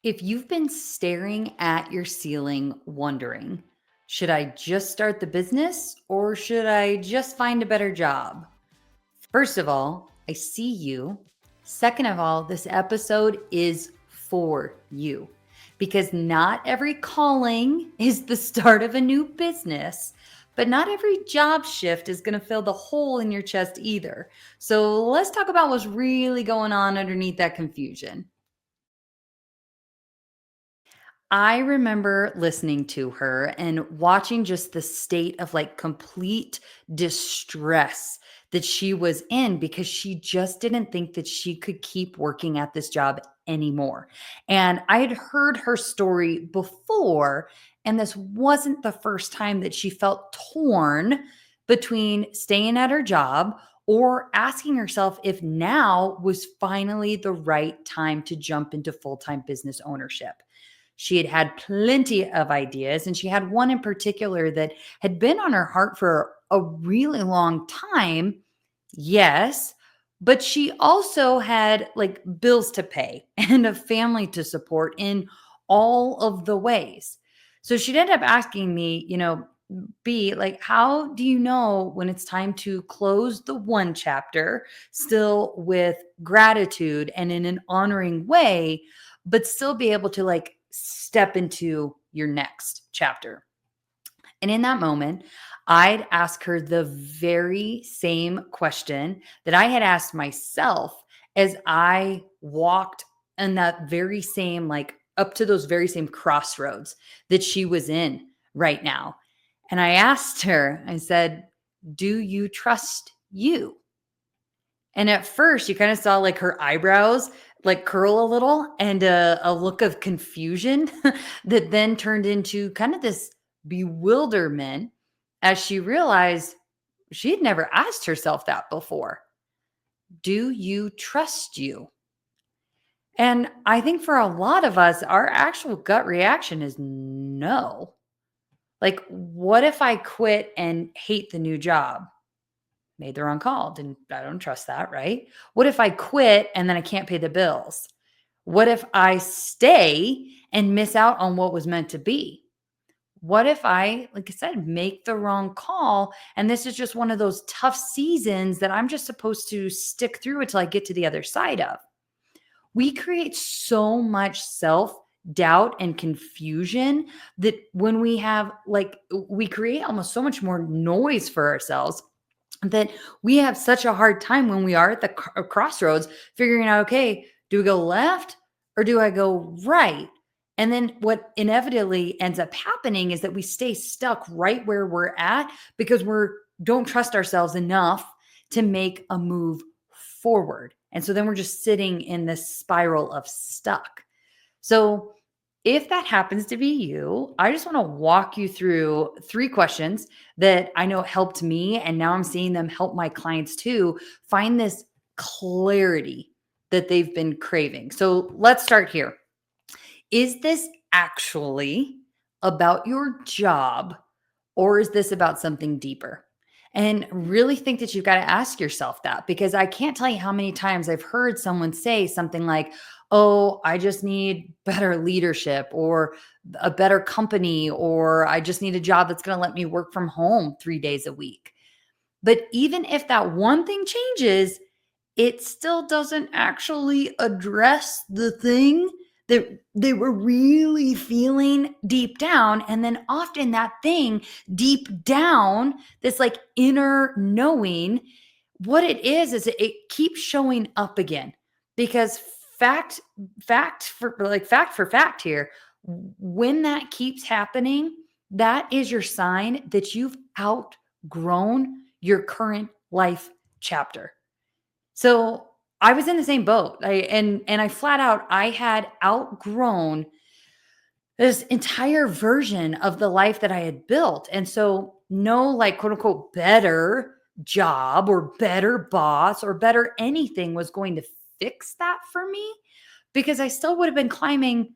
If you've been staring at your ceiling wondering, should I just start the business or should I just find a better job? First of all, I see you. Second of all, this episode is for you because not every calling is the start of a new business, but not every job shift is going to fill the hole in your chest either. So let's talk about what's really going on underneath that confusion. I remember listening to her and watching just the state of like complete distress that she was in because she just didn't think that she could keep working at this job anymore. And I had heard her story before, and this wasn't the first time that she felt torn between staying at her job or asking herself if now was finally the right time to jump into full time business ownership. She had had plenty of ideas, and she had one in particular that had been on her heart for a really long time. Yes, but she also had like bills to pay and a family to support in all of the ways. So she'd end up asking me, B, like, how do you know when it's time to close the one chapter still with gratitude and in an honoring way, but still be able to like step into your next chapter? And in that moment, I'd ask her the very same question that I had asked myself as I walked in that very same, like up to those very same crossroads that she was in right now. And I asked her, I said, do you trust you? And at first, you kind of saw like her eyebrows like curl a little and a look of confusion that then turned into kind of this bewilderment as she realized she had never asked herself that before. Do you trust you? And I think for a lot of us, our actual gut reaction is no. Like, what if I quit and hate the new job? Made the wrong call. Didn't I don't trust that, right? What if I quit and then I can't pay the bills? What if I stay and miss out on what was meant to be? What if I, like I said, make the wrong call and this is just one of those tough seasons that I'm just supposed to stick through until I get to the other side of? We create so much self doubt and confusion that when we have like we create almost so much more noise for ourselves that we have such a hard time when we are at the crossroads figuring out, okay, do we go left or do I go right? And then what inevitably ends up happening is that we stay stuck right where we're at because we're don't trust ourselves enough to make a move forward. And so then we're just sitting in this spiral of stuck. So if that happens to be you, I just want to walk you through three questions that I know helped me. And now I'm seeing them help my clients too find this clarity that they've been craving. So let's start here. Is this actually about your job or is this about something deeper? And really think that you've got to ask yourself that because I can't tell you how many times I've heard someone say something like, oh, I just need better leadership or a better company, or I just need a job that's going to let me work from home 3 days a week. But even if that one thing changes, it still doesn't actually address the thing that they were really feeling deep down. And then often that thing deep down, this like inner knowing, what it is it keeps showing up again because fact, fact for fact here, when that keeps happening, that is your sign that you've outgrown your current life chapter. So I was in the same boat. I flat out I had outgrown this entire version of the life that I had built. And so no like quote unquote better job or better boss or better anything was going to fix that for me because I still would have been climbing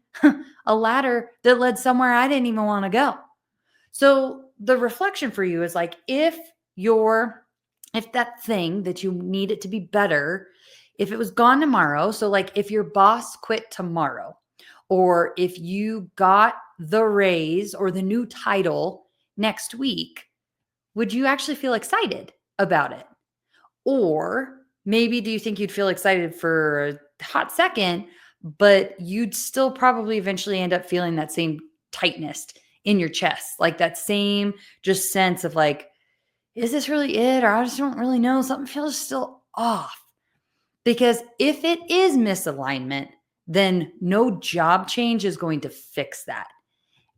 a ladder that led somewhere I didn't even want to go. So the reflection for you is like if that thing that you need it to be better, if it was gone tomorrow, so like if your boss quit tomorrow, or if you got the raise or the new title next week, would you actually feel excited about it? Or maybe do you think you'd feel excited for a hot second, but you'd still probably eventually end up feeling that same tightness in your chest, like that same just sense of like, is this really it? Or I just don't really know. Something feels still off. Because if it is misalignment, then no job change is going to fix that.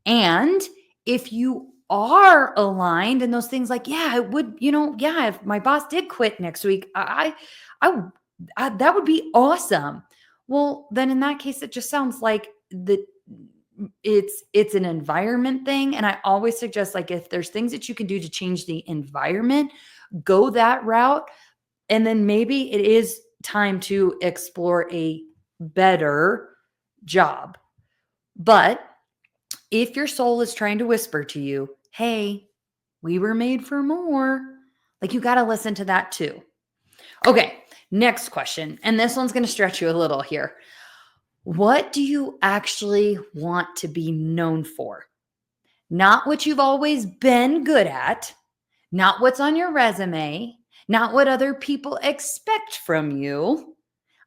And if you are aligned and those things like, yeah, it would, yeah, if my boss did quit next week, I, that would be awesome. Well, then in that case, it just sounds like it's an environment thing. And I always suggest like if there's things that you can do to change the environment, go that route. And then maybe it is time to explore a better job. But if your soul is trying to whisper to you, hey, we were made for more, like you got to listen to that too. Okay, next question. And this one's going to stretch you a little here. What do you actually want to be known for? Not what you've always been good at, not what's on your resume, not what other people expect from you.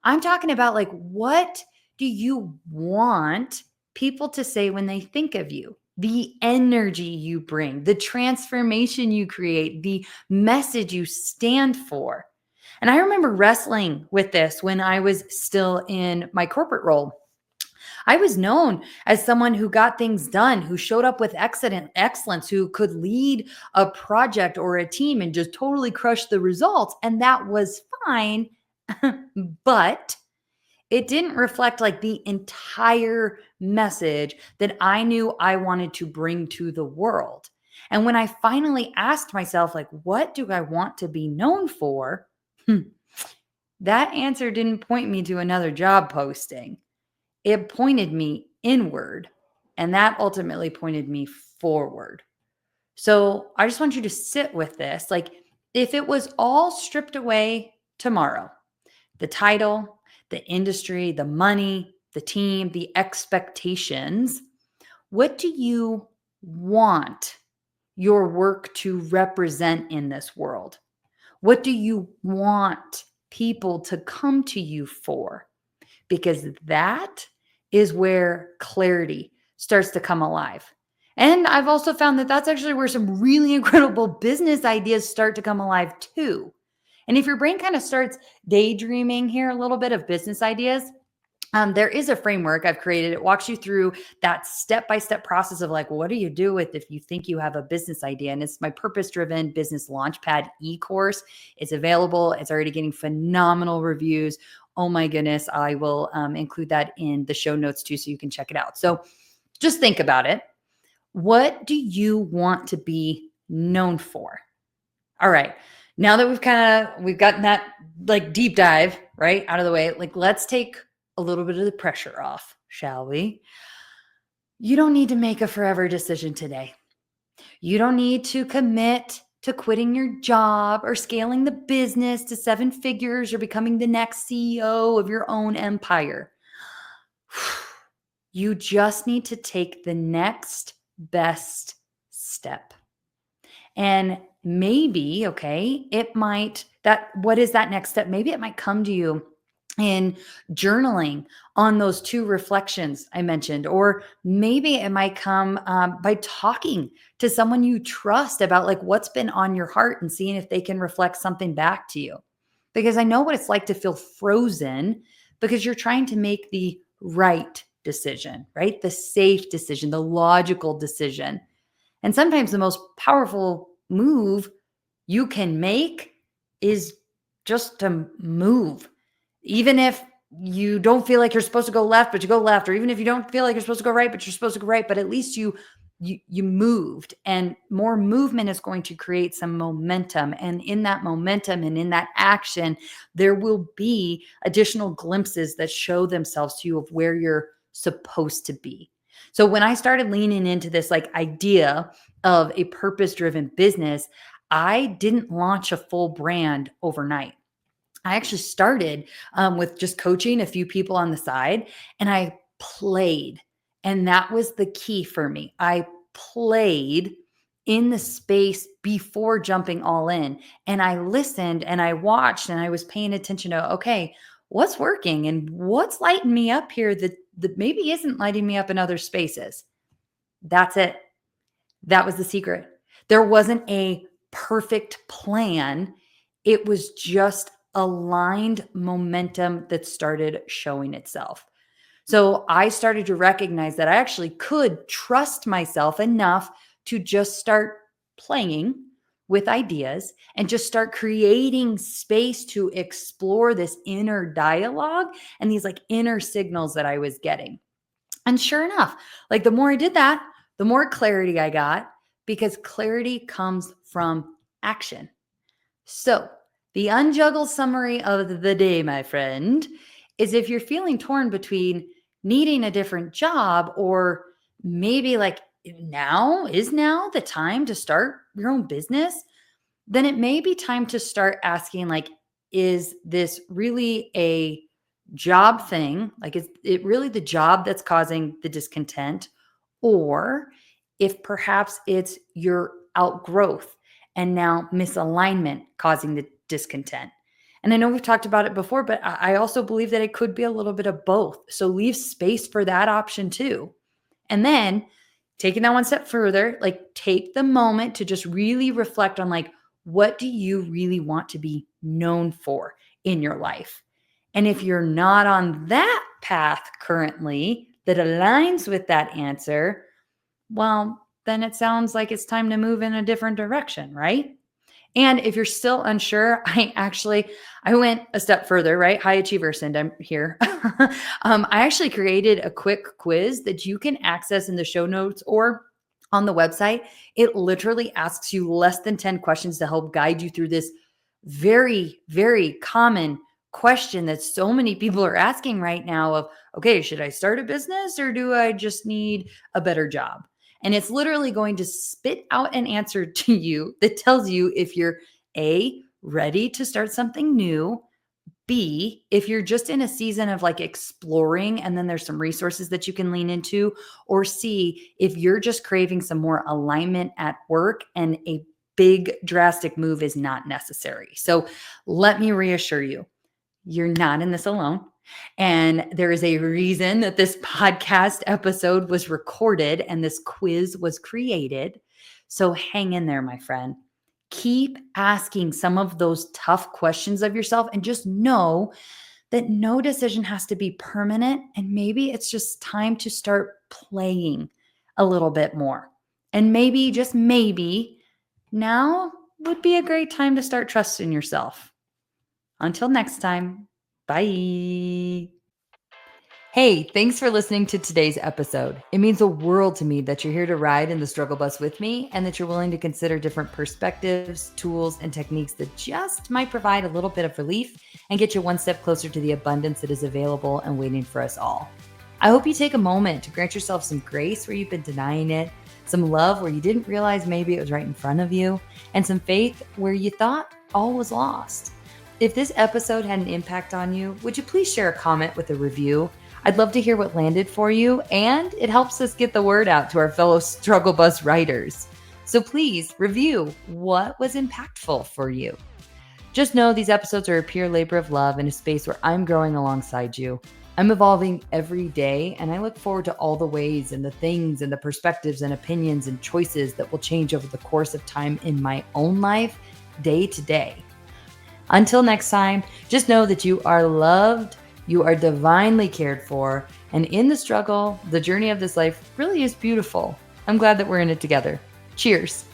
I'm talking about like, what do you want people to say when they think of you? The energy you bring, the transformation you create, the message you stand for. And I remember wrestling with this when I was still in my corporate role. I was known as someone who got things done, who showed up with excellence, who could lead a project or a team and just totally crush the results. And that was fine. But it didn't reflect like the entire message that I knew I wanted to bring to the world. And when I finally asked myself, like, what do I want to be known for? That answer didn't point me to another job posting. It pointed me inward, and that ultimately pointed me forward. So I just want you to sit with this. Like, if it was all stripped away tomorrow, the title, the industry, the money, the team, the expectations, what do you want your work to represent in this world? What do you want people to come to you for? Because that is where clarity starts to come alive. And I've also found that that's actually where some really incredible business ideas start to come alive too. And if your brain kind of starts daydreaming here a little bit of business ideas, there is a framework I've created. It walks you through that step-by-step process of like, what do you do with if you think you have a business idea? And it's my purpose-driven business launchpad e-course. It's available. It's already getting phenomenal reviews. Oh my goodness. I will include that in the show notes too, so you can check it out. So just think about it. What do you want to be known for? All right. Now that we've gotten that like deep dive, right, out of the way, like let's take a little bit of the pressure off, shall we? You don't need to make a forever decision today. You don't need to commit to quitting your job or scaling the business to 7 figures or becoming the next CEO of your own empire. You just need to take the next best step. And maybe, okay, what is that next step? Maybe it might come to you in journaling on those 2 reflections I mentioned, or maybe it might come by talking to someone you trust about like what's been on your heart and seeing if they can reflect something back to you. Because I know what it's like to feel frozen because you're trying to make the right decision, right? The safe decision, the logical decision. And sometimes the most powerful move you can make is just to move. Even if you don't feel like you're supposed to go left, but you go left, or even if you don't feel like you're supposed to go right, but you're supposed to go right, but at least you moved, and more movement is going to create some momentum. And in that momentum and in that action, there will be additional glimpses that show themselves to you of where you're supposed to be. So when I started leaning into this like idea of a purpose-driven business, I didn't launch a full brand overnight. I actually started with just coaching a few people on the side, and I played. And that was the key for me. I played in the space before jumping all in. And I listened and I watched and I was paying attention to, okay, what's working and what's lighting me up here that maybe isn't lighting me up in other spaces. That's it. That was the secret. There wasn't a perfect plan. It was just aligned momentum that started showing itself. So I started to recognize that I actually could trust myself enough to just start playing with ideas and just start creating space to explore this inner dialogue and these like inner signals that I was getting. And sure enough, like the more I did that, the more clarity I got because clarity comes from action. So, the unjuggled summary of the day, my friend, is if you're feeling torn between needing a different job or maybe like now the time to start your own business, then it may be time to start asking like, is this really a job thing? Like, is it really the job that's causing the discontent? Or if perhaps it's your outgrowth and now misalignment causing the discontent. And I know we've talked about it before, but I also believe that it could be a little bit of both. So leave space for that option too. And then taking that one step further, like take the moment to just really reflect on like, what do you really want to be known for in your life? And if you're not on that path currently that aligns with that answer, well, then it sounds like it's time to move in a different direction, right? And if you're still unsure, I went a step further, right? High achiever syndrome here. I actually created a quick quiz that you can access in the show notes or on the website. It literally asks you less than 10 questions to help guide you through this very, very common question that so many people are asking right now of, okay, should I start a business or do I just need a better job? And it's literally going to spit out an answer to you that tells you if you're A, ready to start something new, B, if you're just in a season of like exploring and then there's some resources that you can lean into, or C, if you're just craving some more alignment at work and a big drastic move is not necessary. So let me reassure you, you're not in this alone. And there is a reason that this podcast episode was recorded and this quiz was created. So hang in there, my friend. Keep asking some of those tough questions of yourself and just know that no decision has to be permanent. And maybe it's just time to start playing a little bit more. And maybe, just maybe, now would be a great time to start trusting yourself. Until next time, bye. Hey, thanks for listening to today's episode. It means the world to me that you're here to ride in the struggle bus with me and that you're willing to consider different perspectives, tools, and techniques that just might provide a little bit of relief and get you one step closer to the abundance that is available and waiting for us all. I hope you take a moment to grant yourself some grace where you've been denying it, some love where you didn't realize maybe it was right in front of you, and some faith where you thought all was lost. If this episode had an impact on you, would you please share a comment with a review? I'd love to hear what landed for you, and it helps us get the word out to our fellow struggle bus riders. So please review what was impactful for you. Just know these episodes are a pure labor of love in a space where I'm growing alongside you. I'm evolving every day, and I look forward to all the ways and the things and the perspectives and opinions and choices that will change over the course of time in my own life, day to day. Until next time, just know that you are loved, you are divinely cared for, and in the struggle, the journey of this life really is beautiful. I'm glad that we're in it together. Cheers.